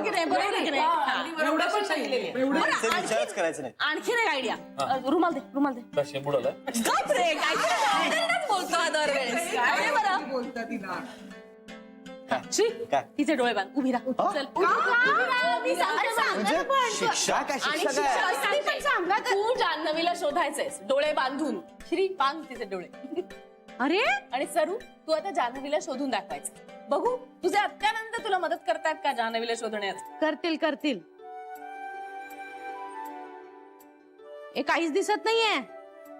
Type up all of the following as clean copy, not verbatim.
की नाही? बरोबर की नाही? एवढं पण सांगितलेलं विचारच करायचं नाही. आणखीन एक आयडिया. रुमाल दे. का शेंबूड आलाय? गप रे, काहीतरी बोलतो हा दरवेळेस. काय बरं? बोलता तिला. श्री, काय? तिचे डोळे बांध. उभी राहा. चल. मी सांगते पण. शिक्षा काय आणि शिक्षा काय शिक्षा पण सांगा. तू जान्हवीला शोधायचंयस डोळे बांधून. श्री, बांध तिचे डोळे. अरे आणि सरू, तू आता जान्हवीला शोधून दाखवायचं. बघू तुझे अत्यानंद तुला मदत करतायत का जान्हवीला शोधण्यात? करतील. हे काहीच दिसत नाहीये.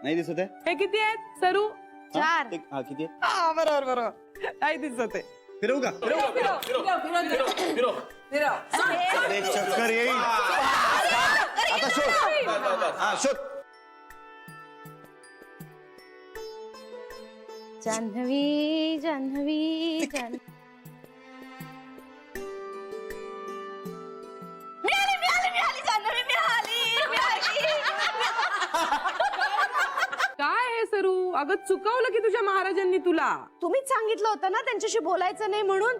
नाही दिसत आहे. हे किती आहेत सरू? 4. हा किती आहे? बरोबर नाही दिसत आहे. फिरवू का? फिरो. अरे चक्कर येईल. आता शोध. हा शोध. जान्हवी काय हे सरू? अगं चुकवलं की तुझ्या महाराजांनी तुला. तुम्हीच सांगितलं होतं ना त्यांच्याशी बोलायचं नाही म्हणून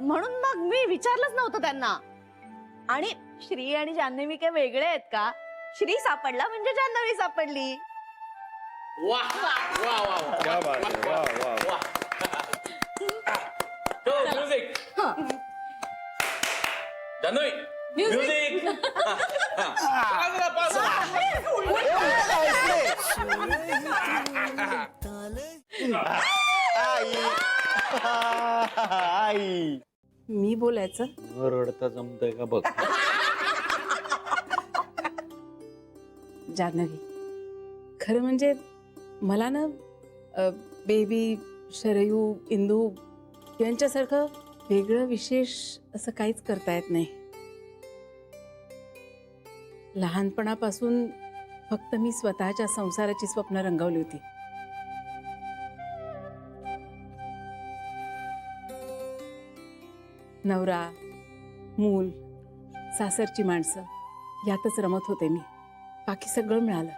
मग मी विचारलंच नव्हतं त्यांना. आणि श्री आणि जान्हवी काय वेगळे आहेत का? श्री सापडला म्हणजे जान्हवी सापडली. क्या बात आहे. वा. म्युझिक. जान्हवी म्युझिक. आई. मी बोलायचं? रडता जमतंय का बघ. जान्हवी, खरं म्हणजे मला ना बेबी, शरयू, इंदू यांच्यासारखं वेगळं विशेष असं काहीच करता येत नाही. लहानपणापासून फक्त मी स्वतःच्या संसाराची स्वप्न रंगवली होती. नवरा, मूल, सासरची माणसं यातच रमत होते मी. बाकी सगळं मिळालं,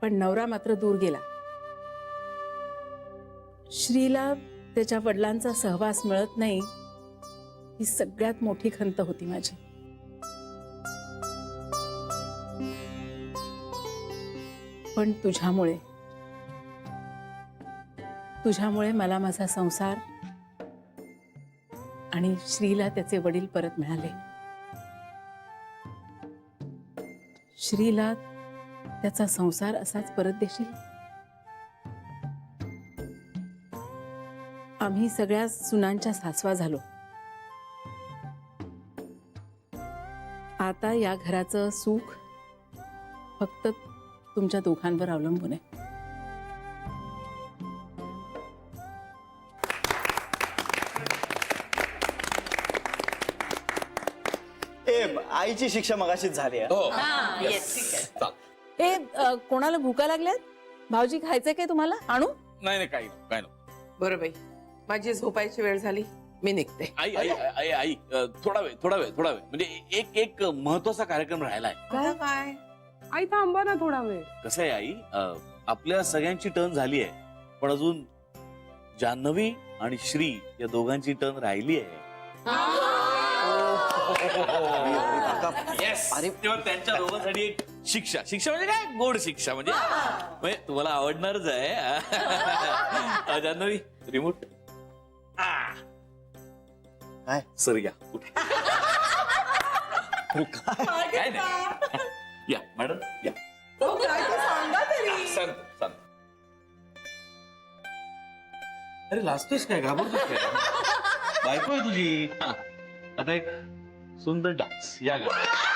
पण नवरा मात्र दूर गेला. श्रीला त्याच्या वडिलांचा सहवास मिळत नाही ही सगळ्यात मोठी खंत होती माझी. पण तुझ्यामुळे मला माझा संसार आणि श्रीला त्याचे वडील परत मिळाले. श्रीला त्याचा संसार असाच परत देशील? आम्ही सगळ्या सुनांच्या सासवा झालो. आता या घराचं सुख फक्त तुमच्या दोघांवर अवलंबून आहे. आईची शिक्षा मगाशीच झाली आहे. कोणाला भुका लागल्यात? भाऊजी खायचंय काय तुम्हाला? आणू? नाही काय नको. बरं बाई, माझी झोपायची वेळ झाली, मी निघते. आई थोडा वेळ म्हणजे एक महत्वाचा कार्यक्रम राहिलाय. काय? आई थांबा ना थोडा वेळ. कसं आहे आई, आपल्या सगळ्यांची टर्न झाली आहे, पण अजून जान्हवी आणि श्री या दोघांची टर्न राहिली आहे. तेव्हा त्यांच्या दोघांसाठी एक शिक्षा म्हणजे काय? गोड शिक्षा म्हणजे तुम्हाला आवडणारच आहे. जान्हवी, रिमोट. काय? सर या कुठे? काय नाही. या मॅडम या. सांगतो. अरे लाजतोयस काय? घाबरतोस काय? बायको आहे तुझी. आता एक सुंदर डान्स या गाण्यात.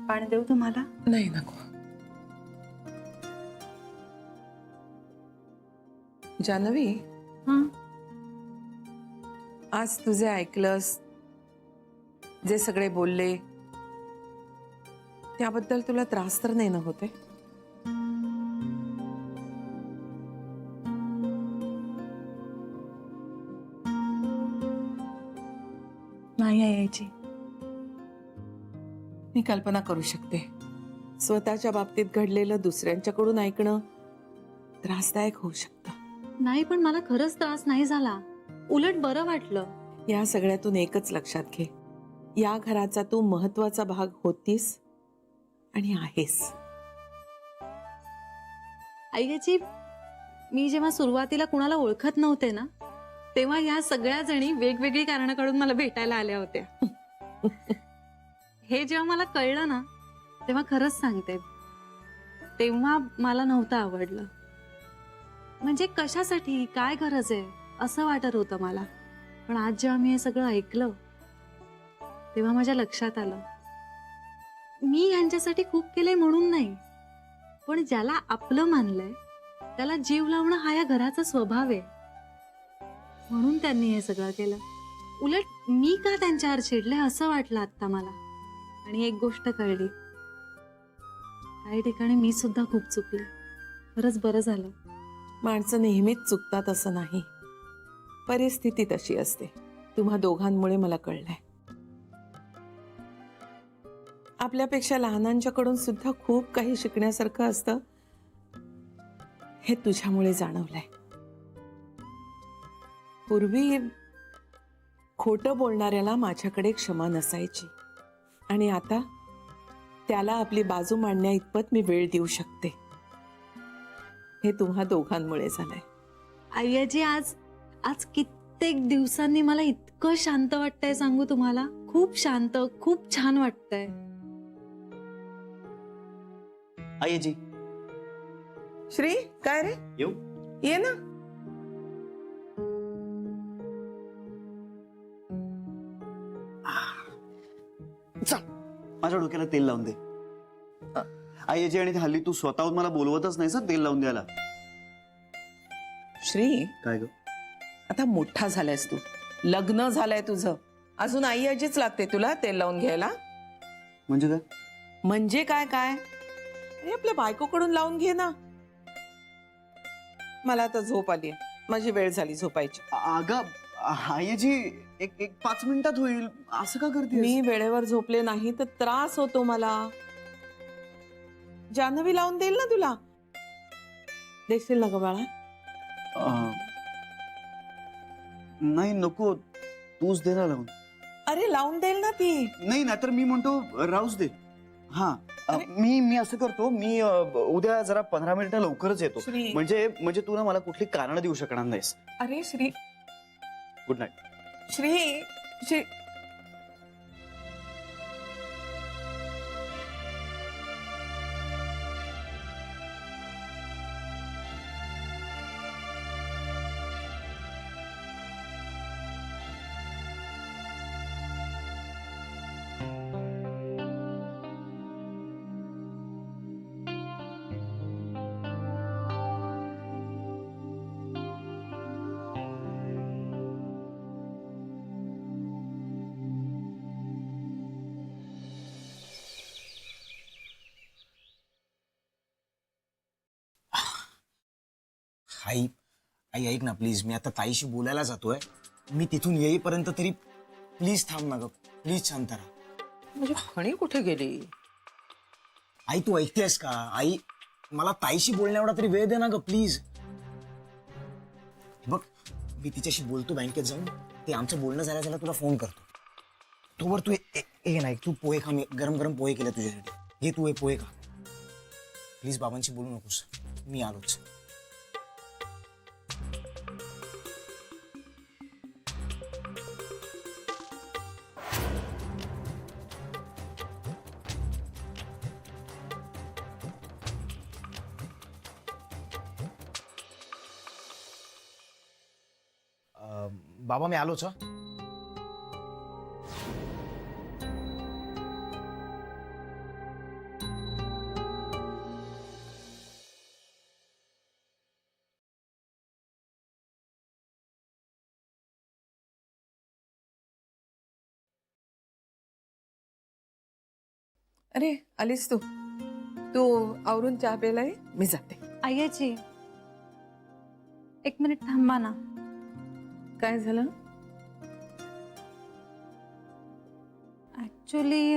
पाणी देऊ तुम्हाला? नाही नको. जानवी, हं. आज तुझे ऐकलंस, जे सगळे बोलले त्याबद्दल तुला त्रास तर नाही ना होते? नाही यायची. मी कल्पना करू शकते, स्वतःच्या बाबतीत घडलेलं दुसऱ्यांच्याकडून ऐकणं त्रासदायक होऊ शकतं. नाही, पण मला खरंच त्रास नाही झाला. उलट बरं वाटलं. या सगळ्यातून एकच लक्षात घे, या घराचा तू महत्वाचा भाग होतीस आणि आहेस. आईची, मी जेव्हा सुरुवातीला कुणाला ओळखत नव्हते ना, तेव्हा या सगळ्या जणी वेगवेगळी कारणं काढून मला भेटायला आल्या होत्या. हे जेव्हा मला कळलं ना, तेव्हा खरंच सांगते, तेव्हा मला नव्हतं आवडलं. म्हणजे कशासाठी, काय गरज आहे असं वाटत होतं मला. पण आज जेव्हा मी हे सगळं ऐकलं, तेव्हा माझ्या लक्षात आलं, मी यांच्यासाठी खूप केलंय म्हणून नाही, पण ज्याला आपलं मानलंय त्याला जीव लावणं हा या घराचा स्वभाव आहे, म्हणून त्यांनी हे सगळं केलं. उलट मी का त्यांच्यावर चिडले असं वाटलं आता मला. आणि एक गोष्ट कळली, काही ठिकाणी मी सुद्धा खूप चुकले. खरंच बरं झालं. माणसं नेहमीच चुकतात असं नाही, परिस्थिती तशी असते. तुम्हा दोघांमुळे मला कळलंय, आपल्यापेक्षा लहानांच्याकडून सुद्धा खूप काही शिकण्यासारखं असतं, हे तुझ्यामुळे जाणवलंय. पूर्वी खोटं बोलणाऱ्याला माझ्याकडे क्षमा नसायची, आणि आता त्याला आपली बाजू मांडण्या इतपत मी वेळ देऊ शकते. हे तुम्हा दोघांमुळे झालंय. आय्याजी, आज कित्येक दिवसांनी मला इतकं शांत वाटतंय, सांगू तुम्हाला. खूप शांत, खूप छान वाटतंय. आईजी, श्री, काय रे, येऊ? ये ना. चल, माझ्या डोक्याला तेल लावून दे. आईजी, आणि हल्ली तू स्वतःहून मला बोलवतच नाही सर तेल लावून द्यायला. श्री, काय ग? आता मोठा झालायस तू, लग्न झालंय तुझं, अजून आई आजीच लागते तुला तेल लावून घ्यायला? म्हणजे काय? म्हणजे काय काय? अरे आपल्या बायकोकडून लावून घे ना. मला आता झोप आली, माझी वेळ झाली झोपायची. अगं आईजी, एक 5 मिनिटात होईल, असं का करते? मी वेळेवर झोपले नाही तर त्रास होतो मला. जान्हवी लावून देईल ना तुला, देशील ना ग बाळा? नाही नको, तूच दे ना लावून. अरे लावून देईल ना ती. नाही ना तर मी म्हणतो राहूच दे. हा, मी असं करतो, मी उद्या जरा 15 मिनिटं लवकरच येतो. श्री. म्हणजे तू ना मला कुठली कारण देऊ शकणार नाहीस. अरे श्री, गुड नाईट. श्री, श्री. आई आई ऐक ना प्लीज, मी आता ताईशी बोलायला जातोय. मी तिथून येईपर्यंत तरी प्लीज थांब ना ग, प्लीज शांत राहा. म्हणजे खणी कुठे गेली? आई तू ऐकतेस का? आई मला ताईशी बोलण्याएवढा तरी वेळ दे ना ग प्लीज. बघ, मी तिच्याशी बोलतो बँकेत जाऊन, ते आमचं बोलणं झालं झालं तुला फोन करतो. तोवर तू ये ना, तू पोहे खा, मी गरम गरम पोहे केले तुझ्यासाठी. ये तू हे पोहे खा प्लीज. बाबांशी बोलू नकोस, मी आलोच. बाबा मी आलोच. अरे आलीस तू तू आवरून चहा प्यायला ये, मी जाते. आईची 1 मिनिट थांबा ना. काय झालं? ऍक्च्युली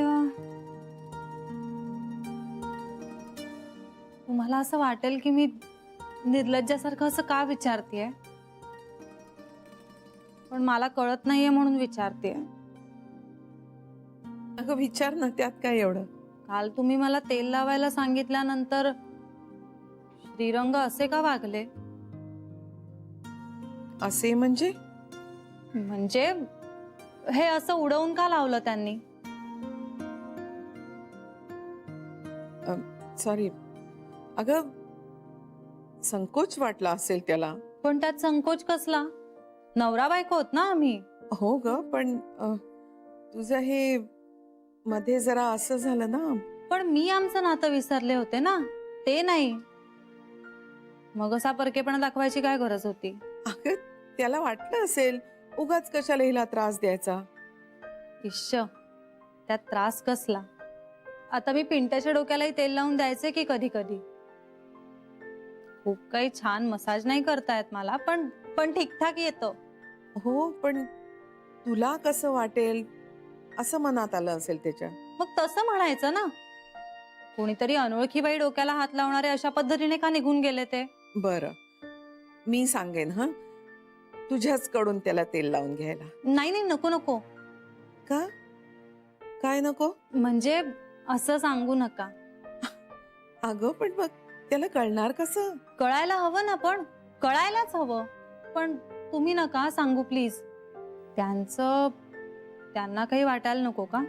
तुम्हाला असं वाटेल की मी निर्लज्जासारखं असं का विचारतेय, पण मला कळत नाहीये म्हणून विचारतेय. अगं विचार ना, त्यात काय एवढं. काल तुम्ही मला तेल लावायला सांगितल्यानंतर श्रीरंग असे का वागले? असे म्हणजे? म्हणजे हे असं उडवून का लावलं त्यांनी? सॉरी अगं, संकोच वाटला असेल त्याला. पण त्यात संकोच कसला? नवरा बायको होत ना आम्ही. हो ग, पण तुझं हे मध्ये जरा असं झालं ना. पण मी आमचं नातं विसरले होते ना, ते नाही. मग असा परकेपणा दाखवायची काय गरज होती? अगं त्याला वाटलं असेल उगाच कशाला हिला त्रास द्यायचा. इश्श, त्यात त्रास कसला? आता मी पिंट्याच्या डोक्यालाही तेल लावून द्यायचे की कधी कधी? खूप काही छान मसाज नाही करतायत मला, पण ठीकठाक येतं. हो, पण तुला कसं वाटेल असं मनात आलं असेल त्याच्या. मग तसं म्हणायचं ना. कोणीतरी अनोळखी बाई डोक्याला हात लावणारे अशा पद्धतीने का निघून गेले ते? बरं, मी सांगेन. हा, तुझ्याच कडून त्याला तेल लावून घ्यायला. नाही नाही, नको नको. का? काय नको? म्हणजे असं सांगू नका. अगं पण मग त्याला कळणार कसं? कळायला हवं ना, पण कळायलाच हवं. पण तुम्ही नका सांगू प्लीज. त्यांना काही वाटायला नको का?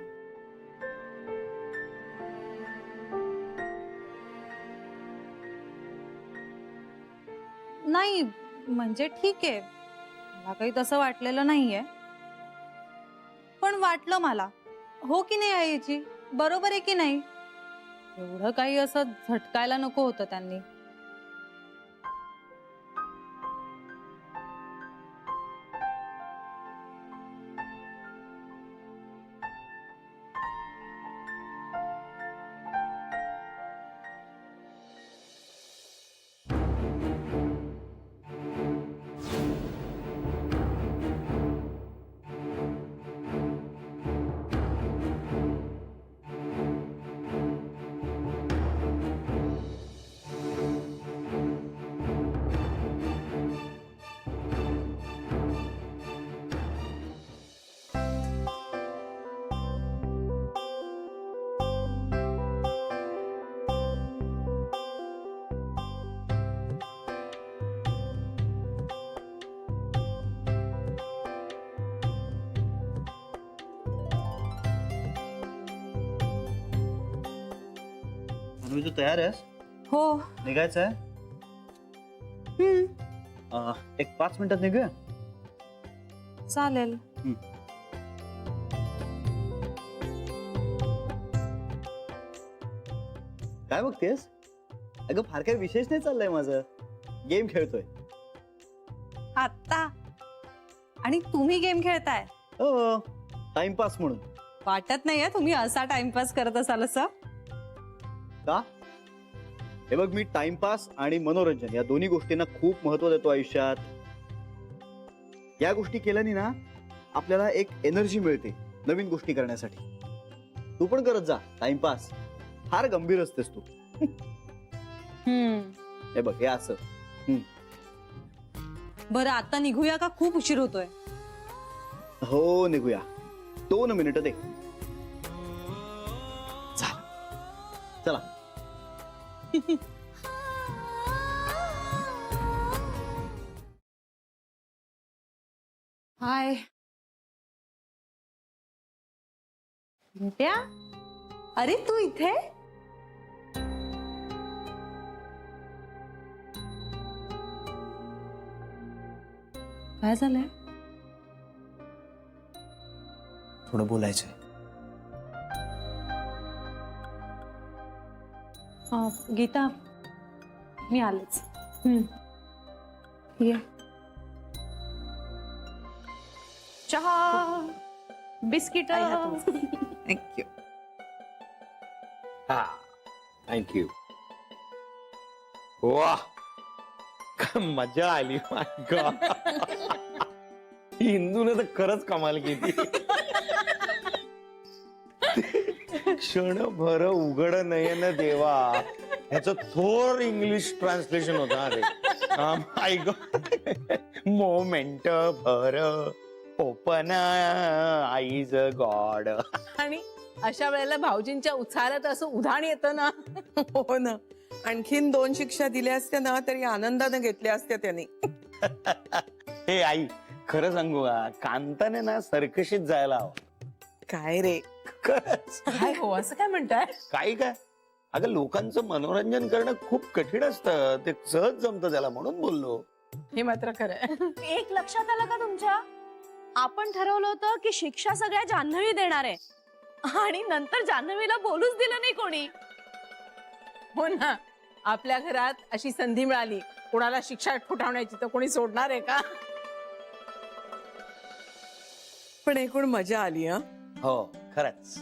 नाही म्हणजे ठीक आहे, मला काही तसं वाटलेलं नाहीये. पण वाटलं मला. हो की नाही आईची? बरोबर आहे की नाही? एवढं काही असं झटकायला नको होतं त्यांनी. तू तयार आहेस? हो. निघायचं आहे? एक 5 मिनिटात निघूया. चालेल. काय बघतेस? अगं फार काही विशेष नाही चाललंय माझं. गेम खेळतोय. आता आणि तुम्ही गेम खेळताय? हो, टाइमपास म्हणून. वाटत नाहीये तुम्ही असा टाइमपास करत असाल असं. का? हे बघ, मी टाइमपास आणि मनोरंजन या दोन्ही गोष्टींना खूप महत्व देतो आयुष्यात. या गोष्टी केल्याने ना आपल्याला एक एनर्जी मिळते नवीन गोष्टी करण्यासाठी. तू पण करत जा टाइमपास. फार गंभीर असतेस तू. हे बघ, हे असं. बरं, आता निघूया का? खूप उशीर होतोय. हो, निघूया. 2 मिनिटं दे. चला. हाय पिंट्या, अरे तू इथे? काय झालंय? थोडं बोलायचंय. गीता, मी आलेच. ये. चहा, बिस्किट. थँक्यू. हा थँक्यू. वा काय मजा आली. माय गॉड, हिंदूने तर खरंच कमाल केली. क्षणभर उघड नयन देवा ह्याचं थोर इंग्लिश ट्रान्सलेशन होतं. अरे माय गॉड, मोमेंट भर ओपन आईज गॉड. आणि अशा वेळेला भाऊजींच्या उत्साहात असं उधाण येतं ना. हो ना, आणखीन 2 शिक्षा दिल्या असत्या ना तरी आनंदाने घेतल्या असत्या त्यांनी. हे आई, खरं सांगू का, कांताने ना सर्कशीत जायला हवं. काय रे, खरंच. काय हो असं काय म्हणताय? काय अगं, लोकांचं मनोरंजन करणं खूप कठीण असतं. ते सहज जमतं त्याला, म्हणून बोललो. हे मात्र खरं. एक लक्षात आलं का तुमच्या? आपण ठरवलं होतं की शिक्षा सगळ्या जान्हवी देणार आहे आणि नंतर जान्हवीला बोलूच दिलं नाही कोणी. हो ना, आपल्या घरात अशी संधी मिळाली कोणाला शिक्षा ठोठावण्याची तर कोणी सोडणार आहे का? पण एकूण मजा आली. हा, हो खरंच.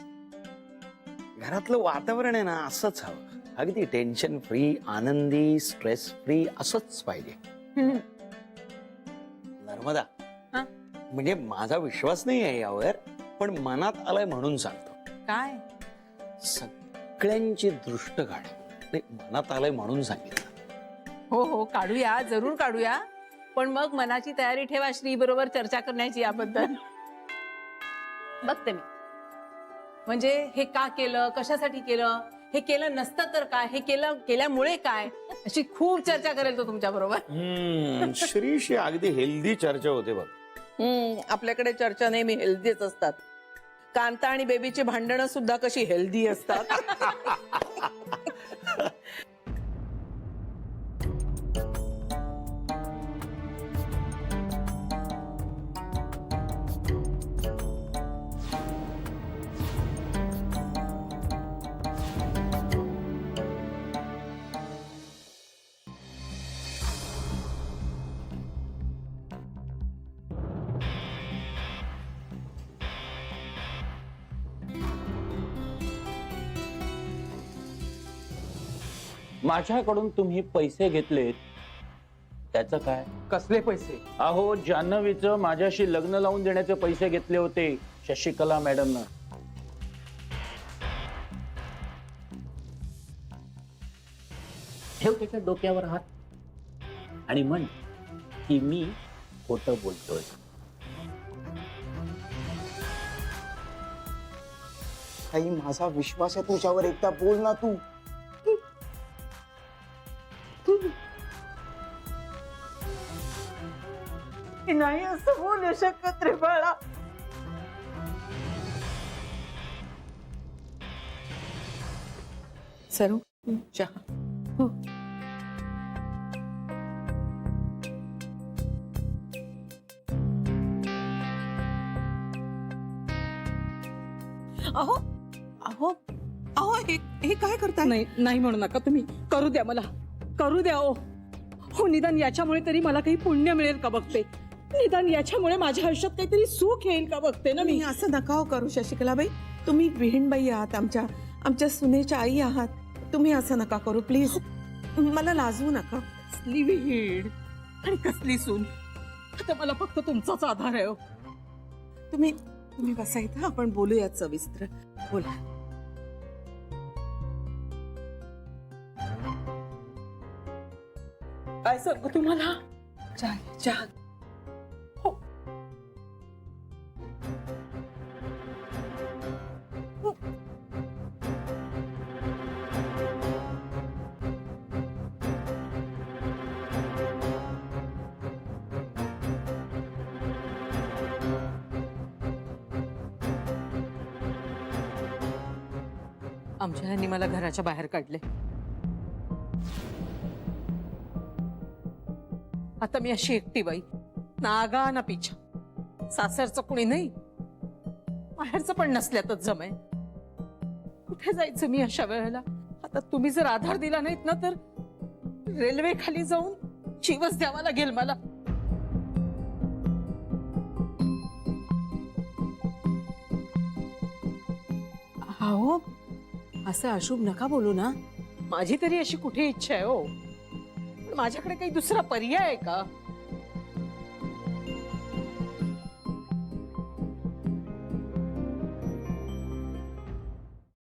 घरातलं वातावरण आहे ना असंच हवं. अगदी टेन्शन फ्री, आनंदी, स्ट्रेस फ्री असंच पाहिजे. नर्मदा, हा? म्हणजे माझा विश्वास नाही आहे यावर, पण मनात आलाय म्हणून सांगतो. काय? सगळ्यांची दृष्ट काढ. नाही, मनात आलंय म्हणून सांगितलं. हो हो, काढूया, जरूर काढूया. पण मग मनाची तयारी ठेवा श्री बरोबर चर्चा करण्याची याबद्दल. बघते मी. म्हणजे हे का केलं, कशासाठी केलं, हे केलं नसतं तर काय, हे केल्यामुळे काय, अशी खूप चर्चा करेल तो तुमच्या बरोबर. श्रीशी अगदी हेल्दी चर्चा होते बघ. आपल्याकडे चर्चा नेहमी हेल्दीच असतात. कांता आणि बेबीची भांडणं सुद्धा कशी हेल्दी असतात. माझ्याकडून तुम्ही पैसे घेतलेत त्याचं काय? कसले पैसे? अहो, जान्हवीचं माझ्याशी लग्न लावून देण्याचे पैसे घेतले होते शशिकला मॅडमनं. ठेव त्याच्या डोक्यावर हात आणि म्हण की मी खोटं बोलतोय. आई, माझा विश्वास आहे तुझ्यावर, एकदा बोल ना तू. नाही असं बोलू शकत रे बाळा. सरू, चहा. अहो अहो अहो, हे काय करताय? नाही नाही म्हणू नका तुम्ही. करू द्या मला, करू द्या. हो, निदान याच्यामुळे तरी मला काही पुण्य मिळेल का बघते. निदान याच्यामुळे माझ्या आयुष्यात काहीतरी सुख येईल का बघते ना मी. असं नका हो करू शशिकलाबाई. तुम्ही विहीणबाई आहात, आमच्या सुनेच्या आई आहात. तुम्ही असं नका करू प्लीज. मला लाजवू नका. कसली विहीण आणि कसली सून. आता मला फक्त तुमचाच आधार आहे. तुम्ही बसा इथं, आपण बोलूयात सविस्तर. बोला. काय सांगू तुम्हाला? चहा. हो. आमच्या ह्यांनी मला घराच्या बाहेर काढले. आता मी अशी एकटी बाई, ना आगा ना पिछा. सासरचं कुणी नाही, बाहेरचं पण नसल्यातच जमाय. कुठे जायचं मी अशा वेळेला? आता तुम्ही जर आधार दिला नाहीत ना तर रेल्वे खाली जाऊन जीवच द्यावा लागेल मला. अहो, असं अशुभ नका बोलू ना. माझी तरी अशी कुठे इच्छा आहे हो, पण माझ्याकडे काही दुसरा पर्याय आहे का?